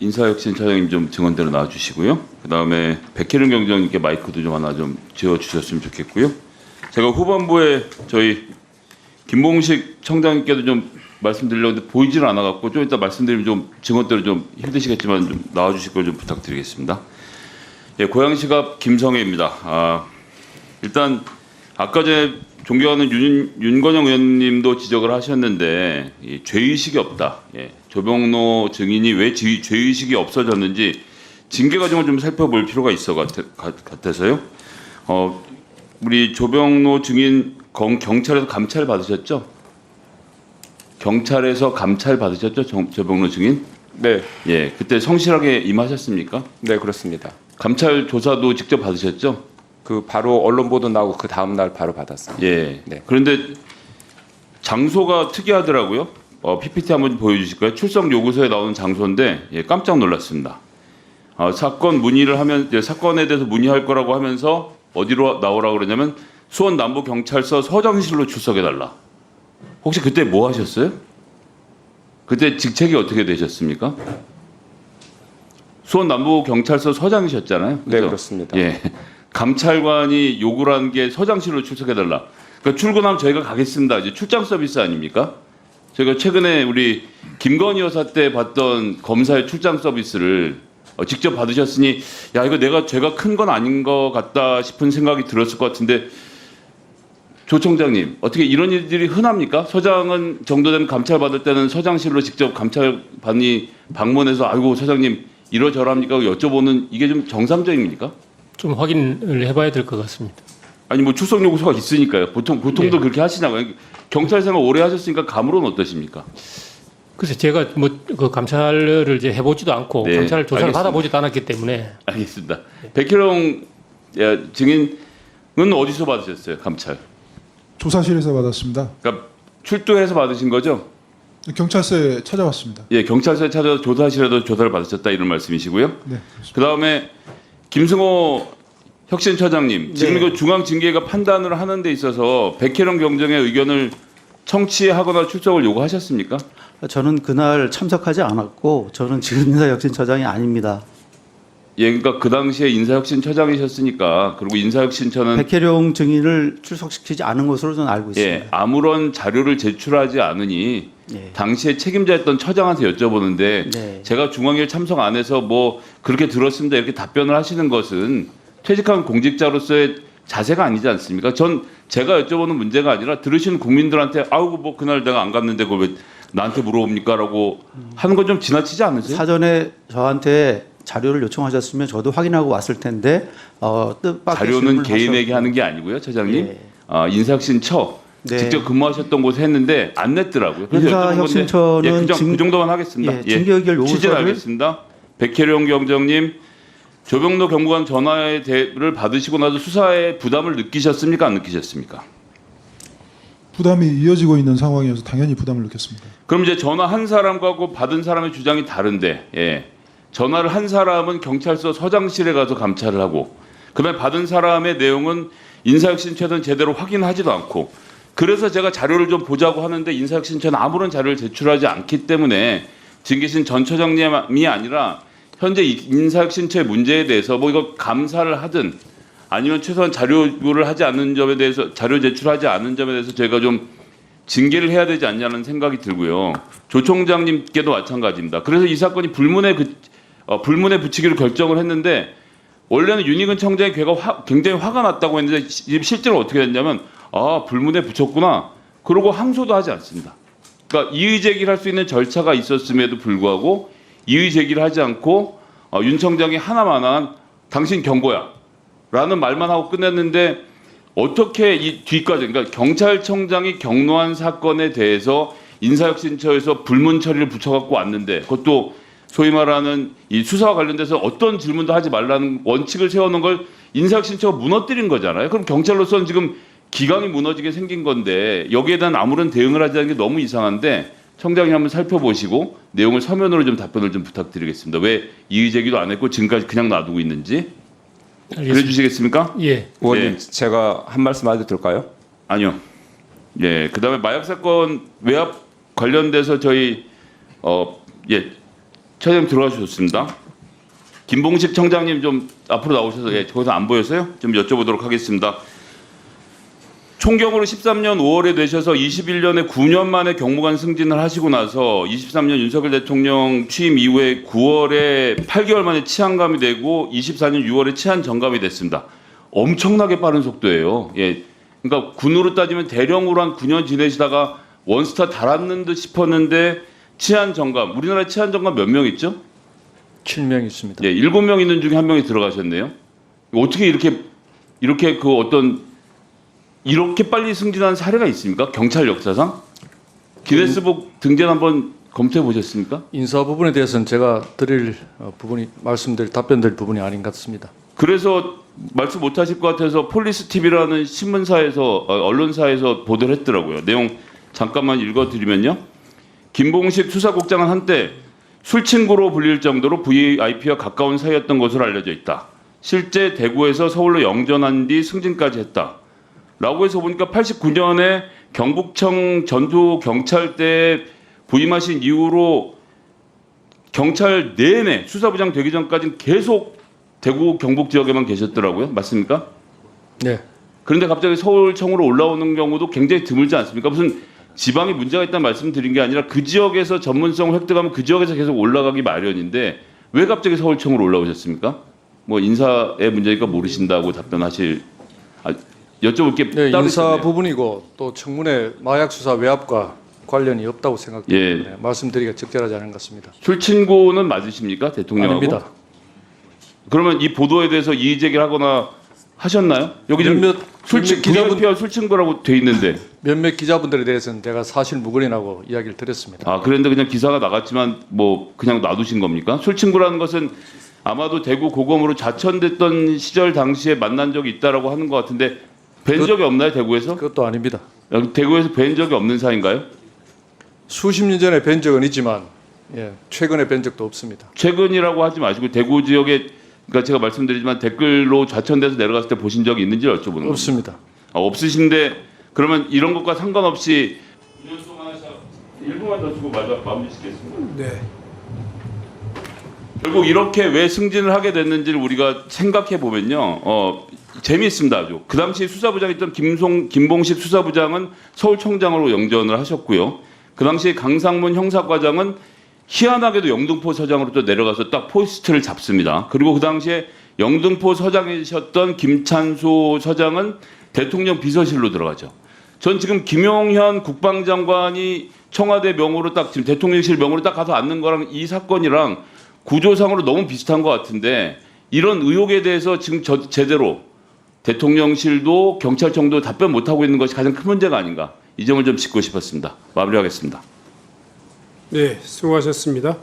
인사혁신처장님 좀 증언대로 나와주시고요. 그 다음에 백혜련 경정님께 마이크도 좀 하나 좀 지어주셨으면 좋겠고요. 제가 후반부에 저희 김봉식 청장님께도 좀 말씀드리려는데 보이지를 않아갖고 좀 이따 말씀드리면 좀 증언대로 좀 힘드시겠지만 좀 나와주실 걸 좀 부탁드리겠습니다. 예, 고양시갑 김성애입니다. 일단 아까 전에 존경하는 윤건영 의원님도 지적을 하셨는데 이 죄의식이 없다. 예, 조병로 증인이 왜 죄의식이 없어졌는지 징계 과정을 좀 살펴볼 필요가 있어 같아서요. 우리 조병로 증인 경찰에서 감찰 받으셨죠? 경찰에서 감찰 받으셨죠? 조병로 증인? 네, 예, 그때 성실하게 임하셨습니까? 네 그렇습니다. 감찰 조사도 직접 받으셨죠? 그 바로 언론 보도 나오고 그 다음 날 바로 받았습니다. 예. 네. 그런데 장소가 특이하더라고요. PPT 한번 보여주실까요? 출석 요구서에 나오는 장소인데 예, 깜짝 놀랐습니다. 사건 문의를 하면 사건에 대해서 문의할 거라고 하면서 어디로 나오라고 그러냐면 수원 남부경찰서 서장실로 출석해달라. 혹시 그때 뭐 하셨어요? 그때 직책이 어떻게 되셨습니까? 수원 남부경찰서 서장이셨잖아요. 네 그죠? 그렇습니다. 예. 감찰관이 요구를 한 게 서장실로 출석해달라. 그러니까 출근하면 저희가 가겠습니다. 이제 출장 서비스 아닙니까? 저희가 최근에 우리 김건희 여사 때 봤던 검사의 출장 서비스를 직접 받으셨으니 야 이거 죄가 큰 건 아닌 것 같다 싶은 생각이 들었을 것 같은데 조 청장님 어떻게 이런 일들이 흔합니까? 서장은 정도 되면 감찰 받을 때는 서장실로 직접 감찰관이 방문해서 아이고 서장님 이러저러합니까? 여쭤보는 이게 좀 정상적입니까? 좀 확인을 해봐야 될 것 같습니다. 아니 뭐 출석 요구서가 있으니까요. 보통도 네. 그렇게 하시냐고요. 경찰 생활 오래 하셨으니까 감으로는 어떠십니까? 그래서 제가 뭐 그 감찰을 이제 해보지도 않고 네, 감찰 조사를 알겠습니다. 받아보지도 않았기 때문에 알겠습니다. 백혜령 증인은 어디서 받으셨어요? 감찰. 조사실에서 받았습니다. 그러니까 출두해서 받으신 거죠? 경찰서에 찾아왔습니다. 예, 경찰서에 찾아서 조사실에도 조사를 받으셨다 이런 말씀이시고요. 네. 그 다음에 김승호 혁신처장님, 지금 네. 이거 중앙징계가 판단을 하는 데 있어서 백혜령 경정의 의견을 청취하거나 출석을 요구하셨습니까? 저는 그날 참석하지 않았고 저는 지금 인사혁신처장이 아닙니다. 예, 그러니까 그 당시에 인사혁신처장이셨으니까 그리고 인사혁신처는 백혜령 증인을 출석시키지 않은 것으로 저는 알고 있습니다. 예, 아무런 자료를 제출하지 않으니 예. 당시에 책임자였던 처장한테 여쭤보는데 네. 제가 중앙일 참석 안 해서 뭐 그렇게 들었습니다 이렇게 답변을 하시는 것은 퇴직한 공직자로서의 자세가 아니지 않습니까? 제가 여쭤보는 문제가 아니라 들으시는 국민들한테 아우 뭐 그날 내가 안 갔는데 그걸 왜 나한테 물어봅니까라고 하는 건 좀 지나치지 않으세요? 사전에 저한테 자료를 요청하셨으면 저도 확인하고 왔을 텐데 뜻밖의 자료는 질문을 개인에게 하셔서- 하는 게 아니고요, 처장님. 예. 인사혁신처 네. 직접 근무하셨던 곳에 했는데 안 냈더라고요. 그래서 인사혁신처는 여쭤본 건데, 그 정도만 하겠습니다. 예, 징계의결 취재를 요구서를 하겠습니다. 백혜령 경정님, 조병로 경무관 전화를 받으시고 나서 수사에 부담을 느끼셨습니까? 안 느끼셨습니까? 부담이 이어지고 있는 상황이어서 당연히 부담을 느꼈습니다. 그럼 이제 전화 한 사람과 받은 사람의 주장이 다른데, 예. 전화를 한 사람은 경찰서 서장실에 가서 감찰을 하고, 그다음에 받은 사람의 내용은 인사혁신처는 제대로 확인하지도 않고, 그래서 제가 자료를 좀 보자고 하는데 인사혁신처는 아무런 자료를 제출하지 않기 때문에 진계신 전 처장님이 아니라 현재 인사혁신처의 문제에 대해서 뭐 이거 감사를 하든 아니면 최소한 자료를 하지 않는 점에 대해서 자료 제출하지 않는 점에 대해서 저희가 좀 징계를 해야 되지 않냐는 생각이 들고요. 조 총장님께도 마찬가지입니다. 그래서 이 사건이 불문에 붙이기로 결정을 했는데 원래는 윤희근 청장의 굉장히 화가 났다고 했는데 실제로 어떻게 됐냐면 불문에 붙였구나. 그러고 항소도 하지 않습니다. 그러니까 이의 제기를 할 수 있는 절차가 있었음에도 불구하고 이의 제기를 하지 않고 윤 청장이 하나만한 당신 경고야 라는 말만 하고 끝냈는데 어떻게 이 뒤까지 그러니까 경찰청장이 경로한 사건에 대해서 인사혁신처에서 불문 처리를 붙여갖고 왔는데 그것도 소위 말하는 이 수사와 관련돼서 어떤 질문도 하지 말라는 원칙을 세우는 걸 인사혁신처가 무너뜨린 거잖아요. 그럼 경찰로서는 지금 기강이 무너지게 생긴 건데 여기에 대한 아무런 대응을 하지 않는 게 너무 이상한데 청장이 한번 살펴보시고 내용을 서면으로 좀 답변을 좀 부탁드리겠습니다. 왜 이의 제기도 안 했고 지금까지 그냥 놔두고 있는지 그래 주시겠습니까? 예. 의원님 예. 제가 한 말씀 해도 될까요? 아니요. 예. 그다음에 마약 사건 외압 관련돼서 저희 차장님 들어가주셨습니다. 김봉식 청장님 좀 앞으로 나오셔서 거기서 안 보였어요? 좀 여쭤보도록 하겠습니다. 총경으로 13년 5월에 되셔서 21년에 9년 만에 경무관 승진을 하시고 나서 23년 윤석열 대통령 취임 이후에 9월에 8개월 만에 치안감이 되고 24년 6월에 치안 정감이 됐습니다. 엄청나게 빠른 속도예요. 예. 그러니까 군으로 따지면 대령으로 한 9년 지내시다가 원스타 달았는 듯 싶었는데 치안 정감, 우리나라 치안 정감 몇 명 있죠? 7명 있습니다. 예, 7명 있는 중에 1명이 들어가셨네요. 어떻게 이렇게 그 어떤 이렇게 빨리 승진한 사례가 있습니까? 경찰 역사상? 기네스북 등재는 한번 검토해 보셨습니까? 인사 부분에 대해서는 제가 말씀드릴 답변드릴 부분이 아닌 것 같습니다. 그래서 말씀 못 하실 것 같아서 폴리스 TV라는 신문사에서 언론사에서 보도를 했더라고요. 내용 잠깐만 읽어드리면요. 김봉식 수사국장은 한때 술친구로 불릴 정도로 VIP와 가까운 사이였던 것으로 알려져 있다. 실제 대구에서 서울로 영전한 뒤 승진까지 했다. 라고 해서 보니까 89년에 경북청 전투경찰대에 부임하신 이후로 경찰 내내 수사부장 되기 전까지는 계속 대구 경북 지역에만 계셨더라고요. 맞습니까? 네. 그런데 갑자기 서울청으로 올라오는 경우도 굉장히 드물지 않습니까? 무슨 지방에 문제가 있다는 말씀 드린 게 아니라 그 지역에서 전문성을 획득하면 그 지역에서 계속 올라가기 마련인데 왜 갑자기 서울청으로 올라오셨습니까? 뭐 인사의 문제니까 모르신다고 답변하실 여쭤볼 게 네, 따로 인사 있었네요. 부분이고 또 청문회 마약 수사 외압과 관련이 없다고 생각되기 예. 때문에 말씀드리기가 적절하지 않은 것 같습니다. 술친구는 맞으십니까? 대통령하고? 아닙니다. 그러면 이 보도에 대해서 이의 제기를 하거나 하셨나요? 여기 좀 기자분 술친구라고 돼 있는데. 몇몇 기자분들에 대해서는 제가 사실 무근이라고 이야기를 드렸습니다. 아, 그런데 그냥 기사가 나갔지만 뭐 그냥 놔두신 겁니까? 술친구라는 것은 아마도 대구 고검으로 좌천됐던 시절 당시에 만난 적이 있다라고 하는 것 같은데 뵌 적이 없나요, 대구에서? 그것도 아닙니다. 여기 대구에서 뵌 적이 없는 사이인가요? 수십 년 전에 뵌 적은 있지만 최근에 뵌 적도 없습니다. 최근이라고 하지 마시고 대구 지역에 그러니까 제가 말씀드리지만 댓글로 좌천돼서 내려갔을 때 보신 적이 있는지 여쭤보는 겁니다. 없습니다. 없으신데 그러면 이런 것과 상관없이 2년 동안 1분만 더 주고 마무리 짓겠습니다. 네. 결국 이렇게 왜 승진을 하게 됐는지를 우리가 생각해 보면요, 재미있습니다 아주. 그 당시 수사부장이었던 김봉식 수사부장은 서울청장으로 영전을 하셨고요. 그 당시 강상문 형사과장은 희한하게도 영등포 서장으로 또 내려가서 딱 포스트를 잡습니다. 그리고 그 당시에 영등포 서장이셨던 김찬수 서장은 대통령 비서실로 들어가죠. 전 지금 김용현 국방장관이 청와대 명으로 딱 지금 대통령실 명으로 딱 가서 앉는 거랑 이 사건이랑 구조상으로 너무 비슷한 것 같은데 이런 의혹에 대해서 지금 제대로 대통령실도 경찰청도 답변 못하고 있는 것이 가장 큰 문제가 아닌가. 이 점을 좀 짚고 싶었습니다. 마무리하겠습니다. 네, 수고하셨습니다.